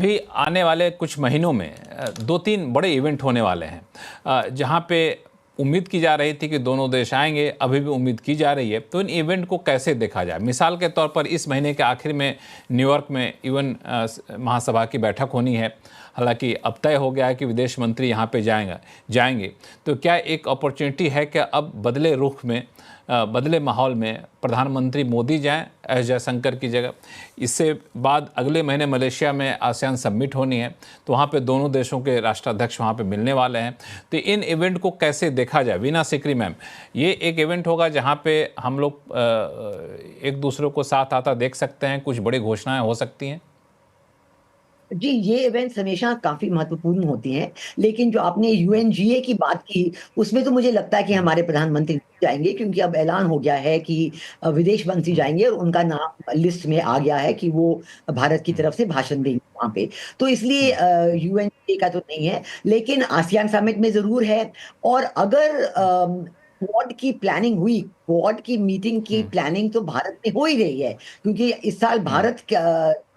अभी आने वाले कुछ महीनों में दो तीन बड़े इवेंट होने वाले हैं जहां पे उम्मीद की जा रही थी कि दोनों देश आएंगे, अभी भी उम्मीद की जा रही है। तो इन इवेंट को कैसे देखा जाए? मिसाल के तौर पर इस महीने के आखिर में न्यूयॉर्क में यूएन महासभा की बैठक होनी है। हालांकि अब तय हो गया है कि विदेश मंत्री यहाँ पे जाएंगे। तो क्या एक अपॉर्चुनिटी है कि अब बदले रुख में, बदले माहौल में प्रधानमंत्री मोदी जाएं एस जयशंकर की जगह? इससे बाद अगले महीने मलेशिया में आसियान समिट होनी है, तो वहाँ पे दोनों देशों के राष्ट्राध्यक्ष वहाँ पे मिलने वाले हैं। तो इन इवेंट को कैसे देखा जाए? वीना सिकरी मैम, ये एक इवेंट होगा जहाँ पे हम लोग एक दूसरे को साथ आता देख सकते हैं, कुछ बड़ी घोषणाएं हो सकती हैं। जी, ये इवेंट्स हमेशा काफी महत्वपूर्ण होती हैं, लेकिन जो आपने यूएनजीए की बात की, उसमें तो मुझे लगता है कि हमारे प्रधानमंत्री जाएंगे, क्योंकि अब ऐलान हो गया है कि विदेश मंत्री जाएंगे और उनका नाम लिस्ट में आ गया है कि वो भारत की तरफ से भाषण देंगे वहां पे। तो इसलिए यूएनजीए का तो नहीं है, लेकिन आसियान समिट में जरूर है। और अगर क्वाड की प्लानिंग हुई, क्वाड की मीटिंग की प्लानिंग तो भारत में हो ही रही है, क्योंकि इस साल भारत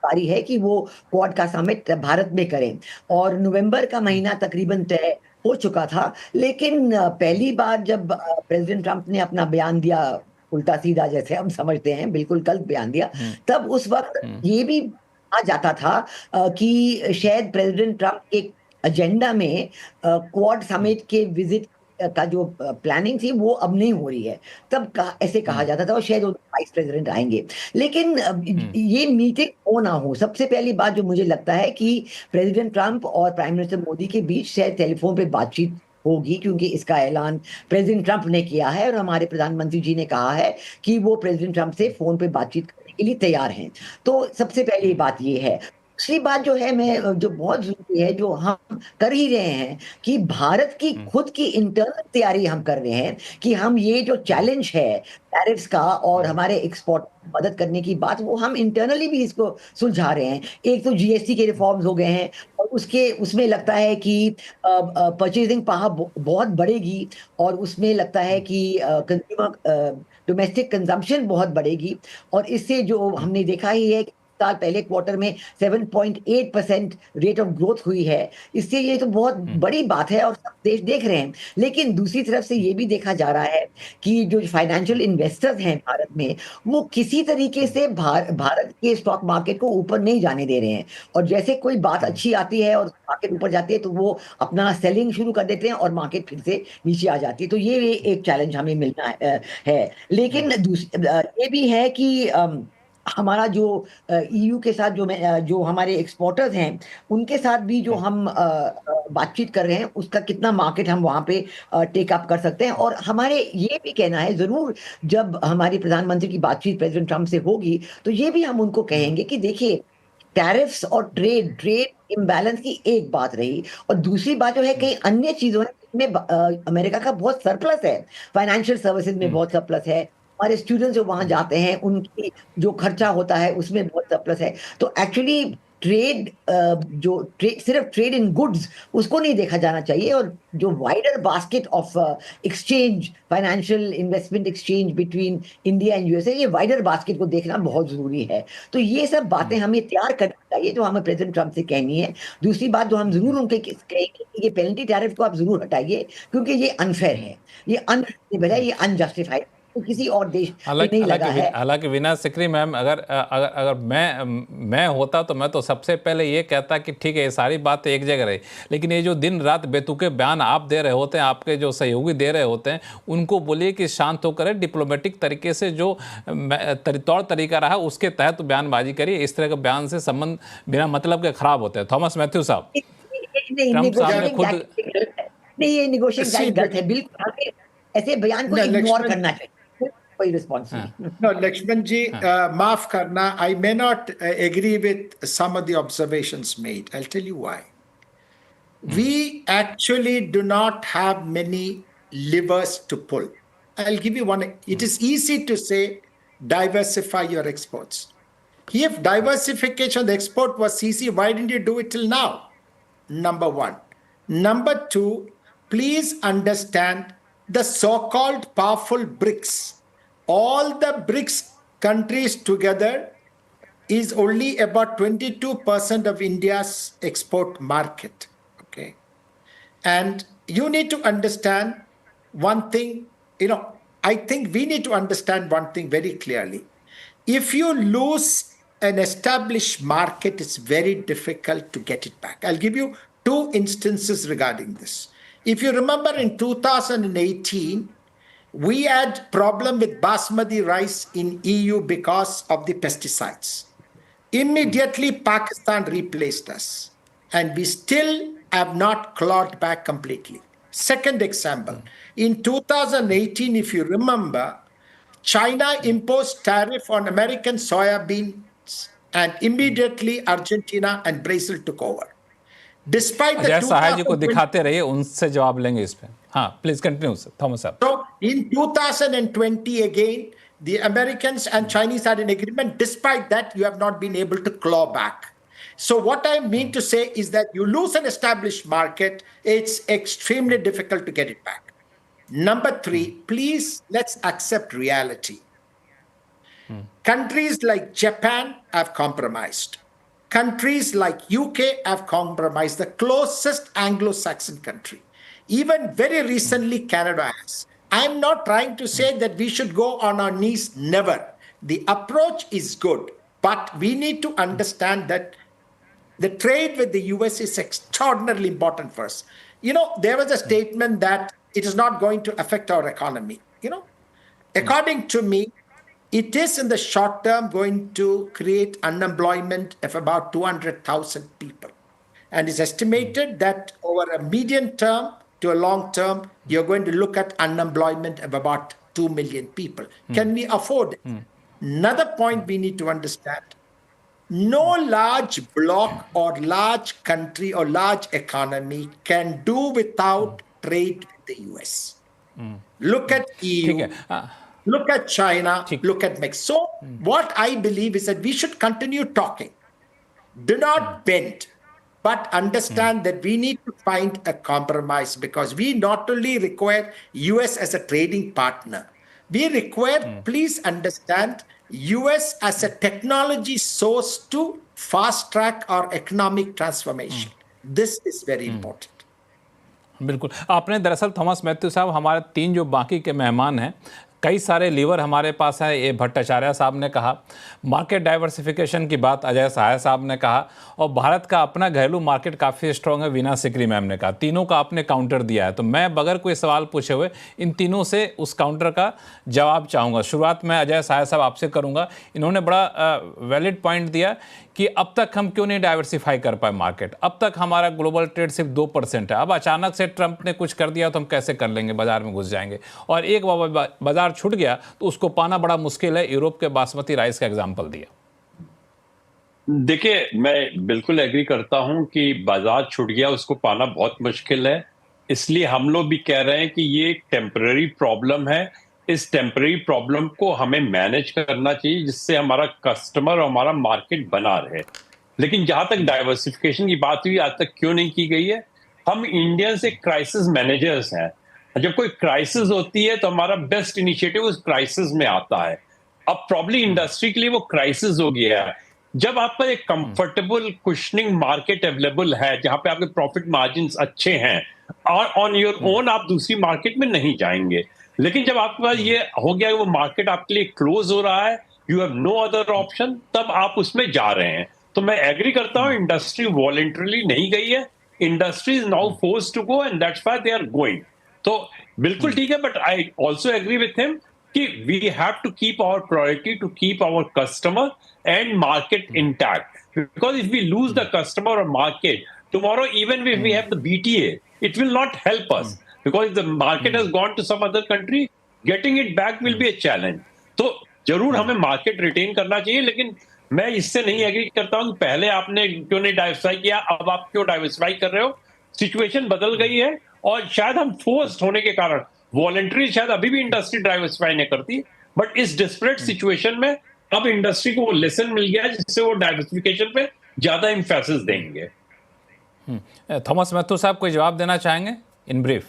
पारी है कि वो क्वाड का समिट भारत में करें। और नवंबर का महीना तकरीबन तय हो चुका था, लेकिन पहली बार जब प्रेसिडेंट ट्रंप ने अपना बयान दिया, उल्टा सीधा जैसे हम समझते हैं, बिल्कुल गलत बयान दिया, तब उस वक्त ये भी कहा जाता था कि शायद प्रेसिडेंट ट्रंप के एजेंडा में क्वाड समिट के विजिट का जो प्लानिंग थी वो अब नहीं हो रही है। तब ऐसे कहा जाता था और शायद वाइस प्रेसिडेंट आएंगे। लेकिन ये मीटिंग हो ना हो, सबसे पहली बात जो मुझे लगता है कि प्रेसिडेंट ट्रंप और प्राइम मिनिस्टर मोदी के बीच शायद टेलीफोन पे बातचीत होगी, क्योंकि इसका ऐलान प्रेसिडेंट ट्रंप ने किया है और हमारे प्रधानमंत्री जी ने कहा है कि वो प्रेसिडेंट ट्रंप से फोन पे बातचीत करने के लिए तैयार हैं। तो सबसे पहली बात ये है। दूसरी बात जो है, मैं जो बहुत जरूरी है, जो हम कर ही रहे हैं, कि भारत की खुद की इंटरनल तैयारी हम कर रहे हैं कि हम ये जो चैलेंज है टैरिफ्स का और हमारे एक्सपोर्ट मदद करने की बात, वो हम इंटरनली भी इसको सुलझा रहे हैं। एक तो जीएसटी के रिफॉर्म्स हो गए हैं और उसमें लगता है कि परचेजिंग पावर बहुत बढ़ेगी और उसमें लगता है कि कंज्यूमर डोमेस्टिक कंजम्पशन बहुत बढ़ेगी। और इससे जो हमने देखा ही है, साल पहले क्वार्टर में 7.8% रेट ऑफ ग्रोथ हुई है। इससे ये तो बहुत बड़ी बात है और सब देश देख रहे हैं। लेकिन दूसरी तरफ से ये भी देखा जा रहा है कि जो फाइनेंशियल इन्वेस्टर्स हैं भारत में, वो किसी तरीके से भारत के स्टॉक मार्केट को ऊपर नहीं जाने दे रहे हैं। और जैसे कोई बात अच्छी आती है और मार्केट ऊपर जाती है, तो वो अपना सेलिंग शुरू कर देते हैं और मार्केट फिर से नीचे आ जाती है। तो ये एक चैलेंज हमें मिलना है। लेकिन ये भी है कि हमारा जो ईयू के साथ जो हमारे एक्सपोर्टर्स हैं, उनके साथ भी जो हम बातचीत कर रहे हैं, उसका कितना मार्केट हम वहां पे टेक अप कर सकते हैं। और हमारे ये भी कहना है, जरूर जब हमारी प्रधानमंत्री की बातचीत प्रेसिडेंट ट्रंप से होगी, तो ये भी हम उनको कहेंगे कि देखिए, टैरिफ्स और ट्रेड इम्बैलेंस की एक बात रही, और दूसरी बात जो है, कई अन्य चीजों में अमेरिका का बहुत सरप्लस है। फाइनेंशियल सर्विसेज में बहुत सरप्लस है। हमारे स्टूडेंट्स जो वहां जाते हैं, उनकी जो खर्चा होता है उसमें बहुत सरप्लस है। तो एक्चुअली ट्रेड सिर्फ ट्रेड इन गुड्स, उसको नहीं देखा जाना चाहिए। और जो wider basket of exchange, financial investment exchange between India and USA, ये वाइडर बास्केट को देखना बहुत जरूरी है। तो ये सब बातें हमें तैयार करना चाहिए, जो हमें प्रेसिडेंट ट्रंप से कहनी है। दूसरी बात जो हम जरूर उनके कहेंगे कि ये पेनल्टी टैरिफ को आप जरूर हटाइए, क्योंकि ये अनफेयर है, ये अनरिजनेबल है, ये अनजस्टिफाइड, तो किसी और देश पे नहीं लगा है। हालांकि वीना सिकरी मैम, अगर अगर अगर मैं होता तो मैं तो सबसे पहले ये कहता कि ठीक है, ये सारी बातें एक जगह रही, लेकिन ये जो दिन रात बेतुके बयान आप दे रहे होते हैं, आपके जो सहयोगी दे रहे होते हैं, उनको बोलिए कि शांत होकर डिप्लोमेटिक तरीके से जो तौर तरीका रहा उसके तहत बयानबाजी करिए। इस तरह के बयान से संबंध बिना मतलब के खराब होते हैं। थॉमस मैथ्यू साहब, ट्रंप साहब ने खुद नहीं, ये नेगोशिएटिंग गाइड गलत है बिल्कुल। हमें ऐसे बयान को इग्नोर करना चाहिए, कोई रिस्पॉन्स नहीं। No, Lakshman ji, maaf karna, I may not agree with some of the observations made. I'll tell you why. We actually do not have many levers to pull. I'll give you one. It is easy to say diversify your exports. If diversification of the export was easy, why didn't you do it till now? Number one. Number two, please understand the so-called powerful BRICS. All the BRICS countries together is only about 22% of India's export market. Okay. And you need to understand one thing, I think we need to understand one thing very clearly. If you lose an established market, it's very difficult to get it back. I'll give you two instances regarding this. If you remember in 2018, we had problem with basmati rice in EU because of the pesticides. Immediately, Pakistan replaced us, and we still have not clawed back completely. Second example, in 2018, if you remember, China imposed tariff on American soybeans, and immediately Argentina and Brazil took over. Despite the Ajay सहाय जी को 2020 दिखाते रहिए, उनसे जवाब लेंगे इस पे. हाँ, please continue Thomas साहब. So in 2020 again, the Americans and Chinese had an agreement. Despite that, you have not been able to claw back. So what I mean to say is that you lose an established market, it's extremely difficult to get it back. Number three, please let's accept reality. Countries like Japan have compromised. Countries like UK have compromised, the closest Anglo-Saxon country. Even very recently, Canada has. I'm not trying to say that we should go on our knees, never. The approach is good, but we need to understand that the trade with the US is extraordinarily important for us. There was a statement that it is not going to affect our economy. According to me, it is in the short term going to create unemployment of about 200,000 people. And it's estimated that over a medium term to a long term, you're going to look at unemployment of about 2 million people. Can we afford it? Another point we need to understand, no large bloc or large country or large economy can do without trade with the US. Look at EU. Look at China, look at Mexico. So what I believe is that we should continue talking. Do not bend, but understand that we need to find a compromise, because we not only require US as a trading partner, we require, please understand, US as a technology source to fast track our economic transformation. This is very important. बिल्कुल. आपने दरअसल Thomas Matthew साहब, हमारे तीन जो बाकी के मेहमान हैं, कई सारे लीवर हमारे पास हैं. ये भट्टाचार्य साहब ने कहा, मार्केट डाइवर्सिफिकेशन की बात अजय सहाय साहब ने कहा, और भारत का अपना घरेलू मार्केट काफ़ी स्ट्रॉन्ग है, वीना सिकरी मैम ने कहा. तीनों का आपने काउंटर दिया है, तो मैं बगैर कोई सवाल पूछे हुए इन तीनों से उस काउंटर का जवाब चाहूँगा. शुरुआत में अजय सहाय साहब आपसे करूँगा. इन्होंने बड़ा वैलिड पॉइंट दिया कि अब तक हम क्यों नहीं डाइवर्सिफाई कर पाए मार्केट. अब तक हमारा ग्लोबल ट्रेड सिर्फ 2% है. अब अचानक से ट्रंप ने कुछ कर दिया तो हम कैसे कर लेंगे, बाजार में घुस जाएंगे. और एक बाजार छूट गया तो उसको पाना बड़ा मुश्किल है. यूरोप के बासमती राइस का एग्जांपल दिया. देखिए, मैं बिल्कुल एग्री करता हूं कि बाजार छूट गया, उसको पाना बहुत मुश्किल है. इसलिए हम लोग भी कह रहे हैं कि ये एक टेम्पररी प्रॉब्लम है. इस टेम्पररी प्रॉब्लम को हमें मैनेज करना चाहिए, जिससे हमारा कस्टमर और हमारा मार्केट बना रहे. लेकिन जहां तक डाइवर्सिफिकेशन की बात हुई, आज तक क्यों नहीं की गई है? हम इंडियंस एक क्राइसिस मैनेजर्स हैं. जब कोई क्राइसिस होती है तो हमारा बेस्ट इनिशिएटिव उस क्राइसिस में आता है. अब प्रॉब्ली इंडस्ट्री के लिए वो क्राइसिस हो गया है. जब आपका एक कंफर्टेबल कुशनिंग मार्केट अवेलेबल है, जहां पे आपके प्रॉफिट मार्जिन अच्छे हैं, और ऑन योर ओन आप दूसरी मार्केट में नहीं जाएंगे. लेकिन जब आपके पास ये हो गया, वो मार्केट आपके लिए क्लोज हो रहा है, you have no other option, तब आप उसमें जा रहे हैं. तो मैं एग्री करता हूं, इंडस्ट्री वॉलंटरली नहीं गई है. Industry is now forced to go, and that's why they are going. तो बिल्कुल ठीक है, but I also agree with him कि we have to keep our priority to keep our customer and market intact. Because if we lose the customer और market, tomorrow even if we have the BTA, it will not help us, because if the market has gone to some other country, getting it back will be a challenge. तो जरूर हमें market retain करना चाहिए, लेकिन मैं इससे नहीं agree करता हूं कि पहले आपने क्यों नहीं डाइवर्सिफाई किया, अब आप क्यों डाइवर्सिफाई कर रहे हो. सिचुएशन बदल गई है, और शायद हम फोर्स्ड होने के कारण वॉलंटरी शायद अभी भी इंडस्ट्री डाइवर्सिफाई नहीं करती, बट इस डिस्परेट सिचुएशन में अब इंडस्ट्री को वो लेसन मिल गया, जिससे वो डाइवर्सिफिकेशन पे ज्यादा एम्फेसिस देंगे. थॉमस मैथ्यू साहब कोई जवाब देना चाहेंगे in brief?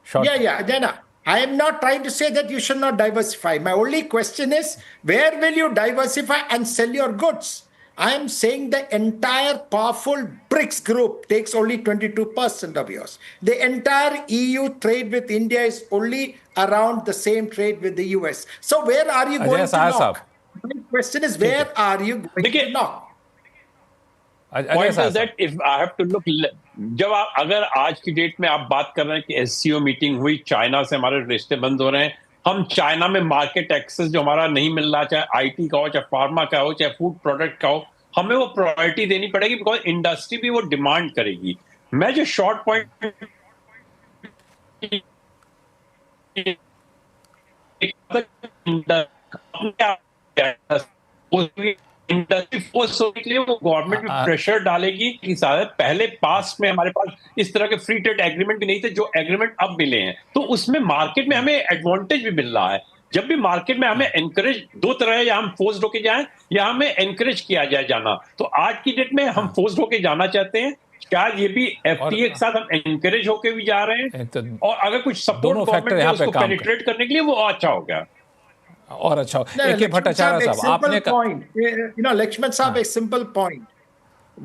Yeah. I am not trying to say that you should not diversify. My only question is, where will you diversify and sell your goods? I am saying the entire powerful BRICS group takes only 22% of yours. The entire EU trade with India is only around the same trade with the US. So where are you going to knock? My question is, where are you going to knock? Point is that if I have to look, जब आप अगर आज की date में आप बात कर रहे हैं कि SCO मीटिंग हुई, चाइना से हमारे रिश्ते बंद हो रहे हैं, हम चाइना में मार्केट एक्सेस जो हमारा नहीं मिल रहा, चाहे आईटी का हो, चाहे फार्मा का हो, चाहे फूड प्रोडक्ट का हो, हमें वो प्रायोरिटी देनी पड़ेगी, बिकॉज इंडस्ट्री भी वो डिमांड करेगी. मैं जो शॉर्ट पॉइंट इंडस्ट्री फोर्स होने के लिए वो गवर्नमेंट भी प्रेशर डालेगी कि पहले पास में हमारे पास इस तरह के फ्री ट्रेड एग्रीमेंट भी नहीं थे, जो एग्रीमेंट अब मिले हैं, तो उसमें मार्केट में हमें एडवांटेज भी मिल रहा है. जब भी मार्केट में हमें एनकरेज दो तरह है, या हम फोर्स होके जाएं या हमें एनकरेज किया जाए जाना. तो आज की डेट में हम फोर्स होके जाना चाहते हैं, शायद ये भी एफटीए के साथ हम एनकरेज होके भी जा रहे हैं, और अगर कुछ सपोर्ट गवर्नमेंट है उसको पेनिट्रेट करने के लिए, वो अच्छा हो गया और अच्छा. AK भट्टाचार्य साहब, आपने लक्ष्मण साहब, एक simple point.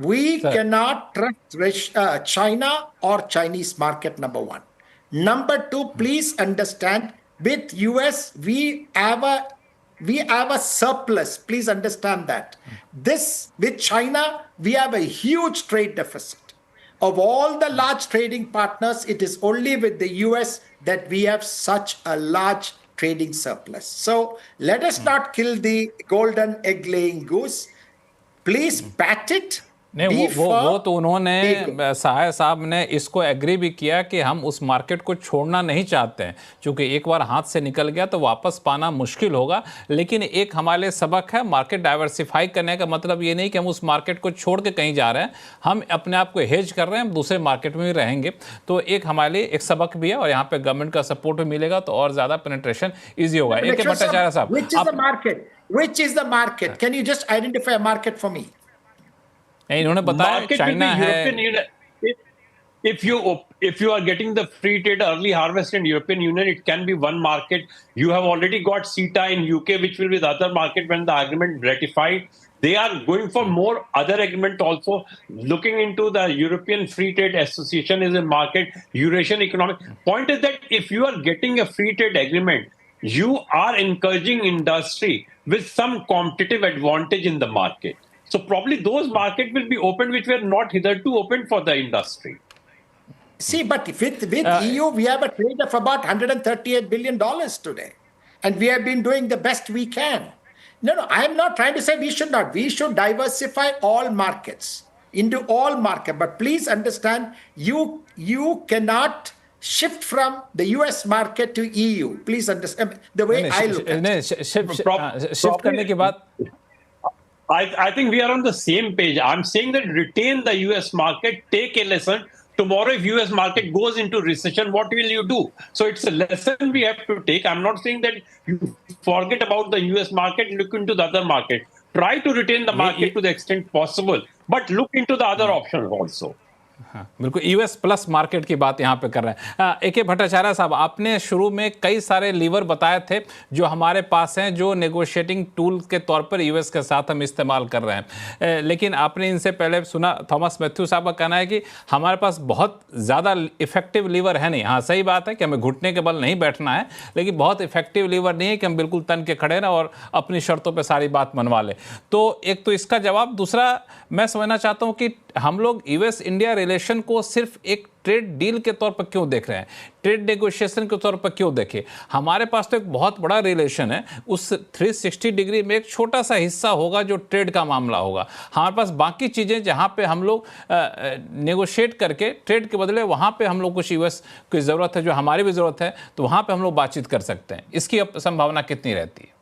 We cannot trust China or Chinese market, number one. Number two, please understand, with US we have a surplus. Please understand that. This, with China, we have a huge trade deficit. Of all the large trading partners, it is only with the US that we have such a large trading surplus. So let us not kill the golden egg laying goose. Please pat it. नहीं, वो तो उन्होंने, सहाय साहब ने इसको agree भी किया कि हम उस मार्केट को छोड़ना नहीं चाहते हैं, क्योंकि एक बार हाथ से निकल गया तो वापस पाना मुश्किल होगा. लेकिन एक हमारे लिए सबक है, मार्केट डाइवर्सिफाई करने का मतलब ये नहीं कि हम उस मार्केट को छोड़ के कहीं जा रहे हैं, हम अपने आप को हेज कर रहे हैं, हम दूसरे मार्केट में भी रहेंगे. तो एक हमारे लिए एक सबक भी है, और यहाँ पे गवर्नमेंट का सपोर्ट भी मिलेगा तो और ज्यादा पेनिट्रेशन ईजी होगा. AK भट्टाचार्य साहब, Which is the market? Can you just identify a market for me? इन्होंने बताया चाइना है. If you are getting the free trade early harvest in European Union, it can be one market. You have already got CETA in UK, which will be the other market when the agreement ratified. They are going for more other agreement also. Looking into the European Free Trade Association is a market. Eurasian Economic. Point is that if you are getting a free trade agreement, you are encouraging industry with some competitive advantage in the market. So probably those markets will be opened which were not hitherto opened for the industry. See, but with EU, we have a trade of about $138 billion today. And we have been doing the best we can. No, I am not trying to say we should not. We should diversify all markets into all markets. But please understand, you cannot shift from the US market to EU. Please understand the way I look at it. Shift करने के बाद I think we are on the same page. I'm saying that retain the US market, take a lesson. Tomorrow, if US market goes into recession, what will you do? So it's a lesson we have to take. I'm not saying that you forget about the US market, look into the other market. Try to retain the market to the extent possible, but look into the other options also. हाँ, बिल्कुल US plus market की बात यहाँ पे कर रहे हैं. AK Bhattacharya साहब, आपने शुरू में कई सारे लीवर बताए थे जो हमारे पास हैं, जो नेगोशिएटिंग टूल के तौर पर US के साथ हम इस्तेमाल कर रहे हैं. लेकिन आपने इनसे पहले सुना, थॉमस मैथ्यू साहब का कहना है कि हमारे पास बहुत ज़्यादा इफेक्टिव लीवर है नहीं. हाँ, सही बात है कि हमें घुटने के बल नहीं बैठना है, लेकिन बहुत इफेक्टिव लीवर नहीं है कि हम बिल्कुल तन के खड़े रहें और अपनी शर्तों पर सारी बात मनवा लें. तो एक तो इसका जवाब. दूसरा, मैं समझना चाहता हूँ कि हम लोग US इंडिया रिलेशन को सिर्फ एक ट्रेड डील के तौर पर क्यों देख रहे हैं, ट्रेड नेगोशिएशन के तौर पर क्यों देखें. हमारे पास तो एक बहुत बड़ा रिलेशन है, उस 360 डिग्री में एक छोटा सा हिस्सा होगा जो ट्रेड का मामला होगा. हमारे पास बाकी चीज़ें जहां पे हम लोग नेगोशिएट करके ट्रेड के बदले वहां पे हम लोग कुछ US की ज़रूरत है, जो हमारी भी ज़रूरत है, तो वहां पे हम लोग बातचीत कर सकते हैं. इसकी संभावना कितनी रहती है?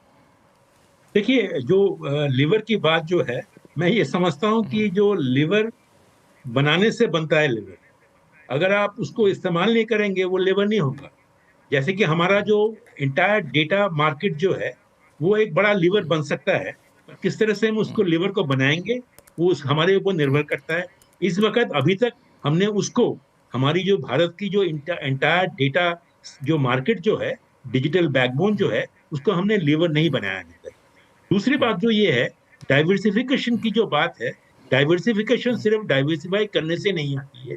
देखिए, जो लीवर की बात जो है, मैं ये समझता हूं कि जो लीवर बनाने से बनता है लीवर, अगर आप उसको इस्तेमाल नहीं करेंगे वो लीवर नहीं होगा. जैसे कि हमारा जो इंटायर डेटा मार्केट जो है वो एक बड़ा लीवर बन सकता है, किस तरह से हम उसको लीवर को बनाएंगे वो हमारे ऊपर निर्भर करता है. इस वक्त अभी तक हमने उसको, हमारी जो भारत की जो इंटायर डेटा जो मार्केट जो है, डिजिटल बैकबोन जो है, उसको हमने लीवर नहीं बनाया अभी तक। दूसरी बात जो ये है, डाइवर्सिफिकेशन की जो बात है, डाइवर्सिफिकेशन सिर्फ डाइवर्सिफाई करने से नहीं आती है।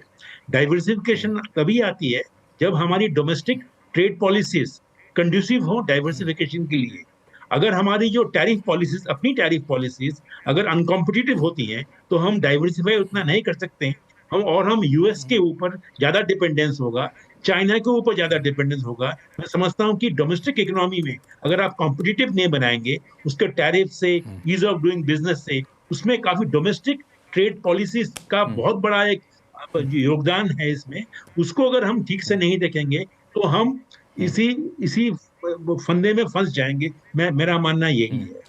डाइवर्सिफिकेशन तभी आती है जब हमारी डोमेस्टिक ट्रेड पॉलिसीज कंड्यूसिव हो डाइवर्सिफिकेशन के लिए। अगर हमारी जो टैरिफ पॉलिसीज, अपनी टैरिफ पॉलिसीज अगर अनकॉम्पिटिटिव होती हैं, तो हम डाइवर्सिफाई उतना नहीं कर सकते। हम यूएस के ऊपर ज्यादा डिपेंडेंस होगा, चाइना के ऊपर ज्यादा डिपेंडेंस होगा। मैं समझता हूँ कि डोमेस्टिक इकोनॉमी में अगर आप कॉम्पिटिटिव नहीं बनाएंगे, उसके टैरिफ से, ईज ऑफ डूइंग बिजनेस से, उसमें काफी डोमेस्टिक ट्रेड पॉलिसीज का बहुत बड़ा एक योगदान है इसमें। उसको अगर हम ठीक से नहीं देखेंगे तो हम इसी इसी फंदे में फंस जाएंगे। मेरा मानना यही है।